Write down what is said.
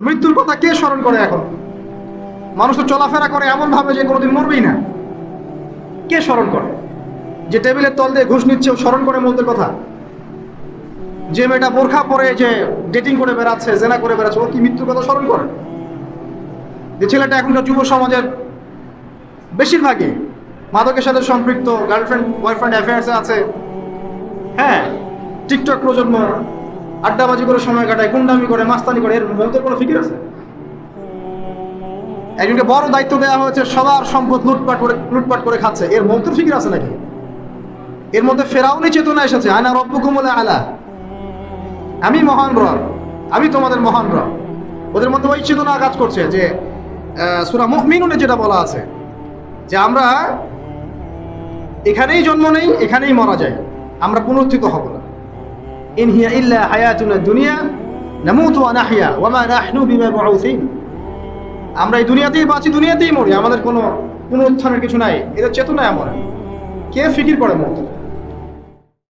মৃত্যুর কথা কে স্মরণ করে এখন? মানুষ তো চলাফেরা করে এমন ভাবে যে কোনোদিন মরবেই না। কে স্মরণ করে? যে টেবিলের তল দিয়ে ঘুষ নিচ্ছে ও স্মরণ করে মৌতের কথা? যে মেয়েটা বোরখা পরে যে ডেটিং করে বেড়াচ্ছে, জেনা করে বেড়াচ্ছে, ও কি মৃত্যুর কথা স্মরণ করে? যে ছেলেটা এখনকার যুব সমাজের বেশিরভাগই মাদকের সাথে সম্পৃক্ত, গার্লফ্রেন্ড বয়ফ্রেন্ড অ্যাফেয়ার্সে আছে, হ্যাঁ, টিকটক প্রজন্ম, আড্ডাবাজি করে সময় কাটায়, গুন্ডামি করে, মাস্তানি করে, এর মৌতের কোনো ফিকির আছে? একজনকে বড় দায়িত্ব দেওয়া হয়েছে, সবার সম্পদ লুটপাট করে খাচ্ছে, এর মৌতের ফিকির আছে নাকি? এর মধ্যে ফেরাউনি চেতনা এসেছে, আনা রব্বুকুমুল আলা, আমি মহান রব, আমি তোমাদের মহান রব। ওদের মধ্যে ওই চেতনা কাজ করছে যে সূরা মুমিনুনে যেটা বলা আছে যে আমরা এখানেই জন্ম নেই, এখানেই মারা যাই, আমরা পুনরুত্থিত হব না। ইন হিয়া ইল্লা হায়াতুনা দুনিয়া নামুতু ওয়া নাহইয়া ওয়া মা নাহনু বিমাবউসিন। আমরা এই দুনিয়াতেই বাঁচি, দুনিয়াতেই মরি, আমাদের কোনো পুনরুত্থানের কিছু নাই। এদের চেতনা এমন। কে ফিকির করে মত?